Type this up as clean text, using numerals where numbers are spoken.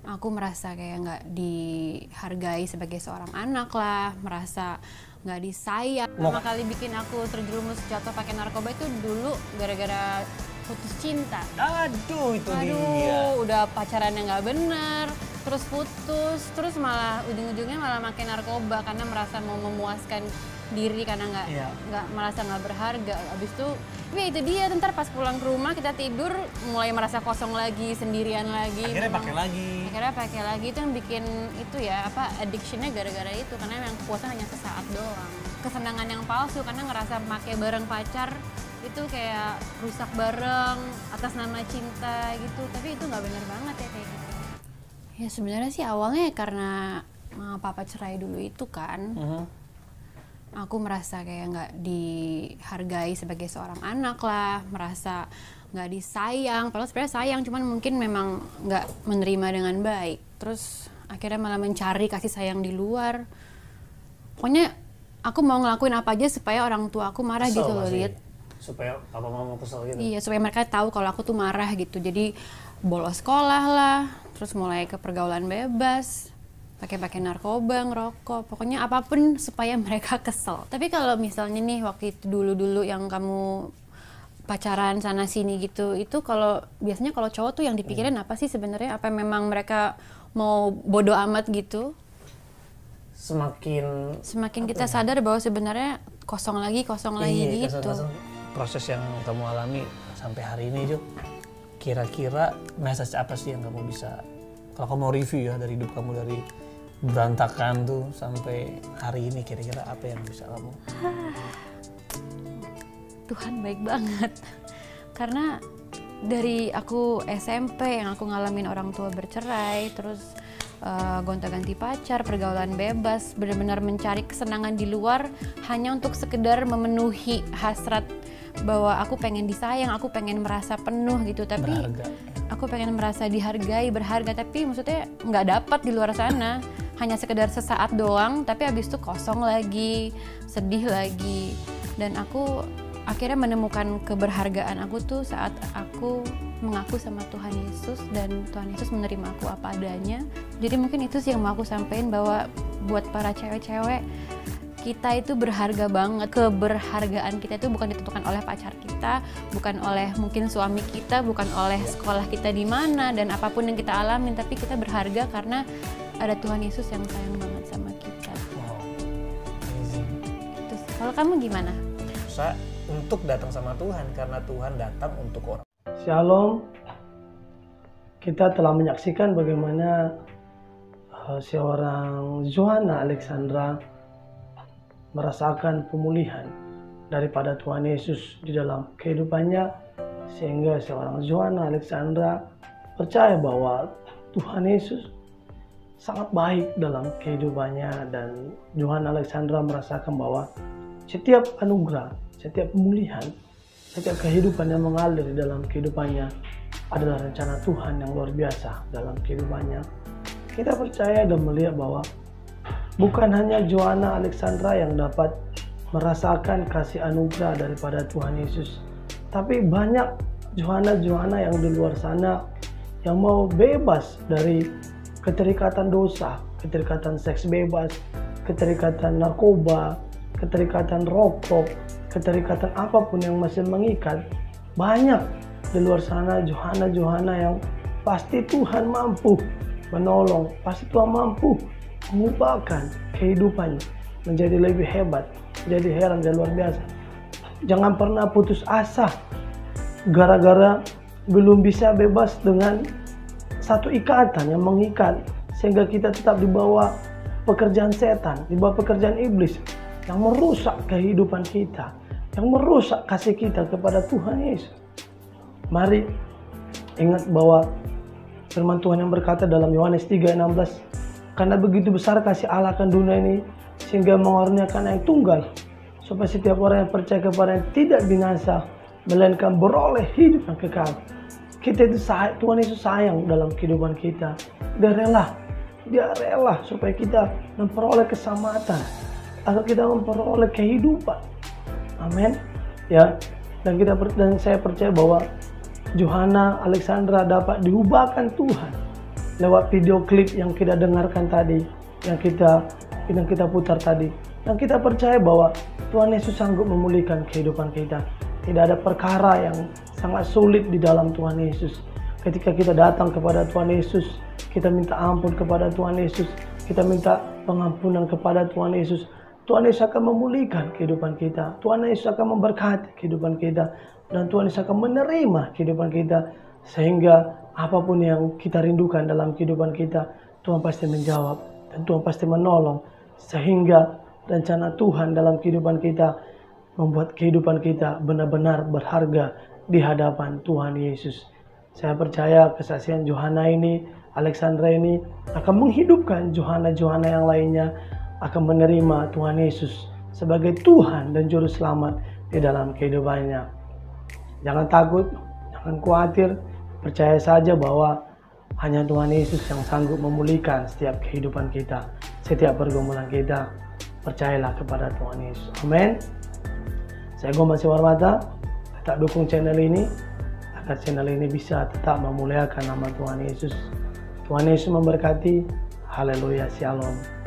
Aku merasa kayak nggak dihargai sebagai seorang anak lah, merasa nggak disayang. Pertama kali bikin aku terjerumus jatuh pakai narkoba itu dulu gara-gara putus cinta. Aduh, itu dia. Udah pacarannya nggak bener, terus putus, terus malah ujung-ujungnya malah makin narkoba karena merasa mau memuaskan diri karena nggak merasa nggak berharga. Abis itu, ya itu dia. Ntar pas pulang ke rumah kita tidur mulai merasa kosong lagi, sendirian lagi. Akhirnya pakai lagi. Itu yang bikin itu ya addictionnya gara-gara itu karena yang kepuasan hanya sesaat doang. Kesenangan yang palsu karena ngerasa pakai bareng pacar itu kayak rusak bareng atas nama cinta gitu, tapi itu nggak bener banget ya kayak gitu. Ya sebenarnya sih awalnya karena papa cerai dulu itu kan, aku merasa kayak nggak dihargai sebagai seorang anak lah, merasa nggak disayang, padahal sebenarnya sayang, cuman mungkin memang nggak menerima dengan baik. Terus akhirnya malah mencari kasih sayang di luar. Pokoknya aku mau ngelakuin apa aja supaya orang tua aku marah Kesel gitu loh, pasti. Lid. Supaya papa mama kesel gitu. Iya, supaya mereka tahu kalau aku tuh marah gitu. Jadi bolos sekolah lah, terus mulai ke pergaulan bebas, pakai narkoba, ngerokok, pokoknya apapun supaya mereka kesel. Tapi kalau misalnya nih waktu itu dulu-dulu yang kamu pacaran sana sini gitu, itu kalau biasanya kalau cowok tuh yang dipikirin apa sih sebenarnya? Apa memang mereka mau bodo amat gitu? Semakin kita sadar bahwa sebenarnya kosong lagi gitu. Proses yang kamu alami sampai hari ini, Jo, kira-kira message apa sih yang kamu bisa, kalau kamu mau review ya dari hidup kamu dari berantakan tuh sampai hari ini, kira-kira apa yang bisa kamu? Tuhan baik banget. Karena dari aku SMP yang aku ngalamin orang tua bercerai, terus gonta-ganti pacar, pergaulan bebas, benar-benar mencari kesenangan di luar hanya untuk sekedar memenuhi hasrat bahwa aku pengen disayang, aku pengen merasa penuh gitu, tapi Berharga. aku pengen merasa dihargai, berharga, tapi maksudnya nggak dapat di luar sana, hanya sekedar sesaat doang, tapi abis itu kosong lagi, sedih lagi. Dan aku akhirnya menemukan keberhargaan aku tuh saat aku mengaku sama Tuhan Yesus dan Tuhan Yesus menerima aku apa adanya. Jadi mungkin itu sih yang mau aku sampein, bahwa buat para cewek-cewek, kita itu berharga banget. Keberhargaan kita itu bukan ditentukan oleh pacar kita, bukan oleh mungkin suami kita, bukan oleh sekolah kita di mana dan apapun yang kita alamin, tapi kita berharga karena ada Tuhan Yesus yang sayang banget sama kita. Wow, amazing. Gitu sih. Kalau kamu gimana? Susah untuk datang sama Tuhan karena Tuhan datang untuk orang. Shalom. Kita telah menyaksikan bagaimana seorang Johanna Alexandra merasakan pemulihan daripada Tuhan Yesus di dalam kehidupannya, sehingga seorang Johanna Alexandra percaya bahwa Tuhan Yesus sangat baik dalam kehidupannya, dan Johanna Alexandra merasakan bahwa setiap anugerah, setiap pemulihan, setiap kehidupan yang mengalir di dalam kehidupannya adalah rencana Tuhan yang luar biasa dalam kehidupannya. Kita percaya dan melihat bahwa bukan hanya Johanna Alexandra yang dapat merasakan kasih anugerah daripada Tuhan Yesus, tapi banyak Johanna-Johanna yang di luar sana yang mau bebas dari keterikatan dosa, keterikatan seks bebas, keterikatan narkoba, keterikatan rokok, keterikatan apapun yang masih mengikat. Banyak di luar sana Johanna-Johanna yang pasti Tuhan mampu menolong, pasti Tuhan mampu mengubahkan kehidupannya menjadi lebih hebat, menjadi heran dan luar biasa. Jangan pernah putus asa gara-gara belum bisa bebas dengan satu ikatan yang mengikat, sehingga kita tetap di bawah pekerjaan setan, di bawah pekerjaan iblis yang merusak kehidupan kita, yang merusak kasih kita kepada Tuhan Yesus. Mari ingat bahwa firman Tuhan yang berkata dalam Yohanes 3:16, karena begitu besar kasih Allah akan dunia ini sehingga mengaruniakan Anak Tunggal, supaya setiap orang yang percaya kepada-Nya tidak binasa, melainkan beroleh hidup yang kekal. Kita itu Tuhan Yesus sayang dalam kehidupan kita. Dia rela supaya kita memperoleh keselamatan, agar kita memperoleh kehidupan. Amin. Ya, dan saya percaya bahwa Johanna Alexandra dapat diubahkan Tuhan lewat video klip yang kita dengarkan tadi, yang kita putar tadi. Dan kita percaya bahwa Tuhan Yesus sanggup memulihkan kehidupan kita. Tidak ada perkara yang sangat sulit di dalam Tuhan Yesus. Ketika kita datang kepada Tuhan Yesus, kita minta ampun kepada Tuhan Yesus, kita minta pengampunan kepada Tuhan Yesus, Tuhan Yesus akan memulihkan kehidupan kita. Tuhan Yesus akan memberkati kehidupan kita. Dan Tuhan Yesus akan menerima kehidupan kita. Sehingga apapun yang kita rindukan dalam kehidupan kita, Tuhan pasti menjawab. Dan Tuhan pasti menolong. Sehingga rencana Tuhan dalam kehidupan kita membuat kehidupan kita benar-benar berharga di hadapan Tuhan Yesus. Saya percaya kesaksian Johanna ini, Alexandra ini akan menghidupkan Johanna-Johanna yang lainnya, akan menerima Tuhan Yesus sebagai Tuhan dan Juru Selamat di dalam kehidupannya. Jangan takut, jangan khawatir, percaya saja bahwa hanya Tuhan Yesus yang sanggup memulihkan setiap kehidupan kita, setiap pergumulan kita. Percayalah kepada Tuhan Yesus. Amin. Saya Goma Siwarmata, tetap dukung channel ini agar channel ini bisa tetap memuliakan nama Tuhan Yesus. Tuhan Yesus memberkati. Haleluya. Shalom.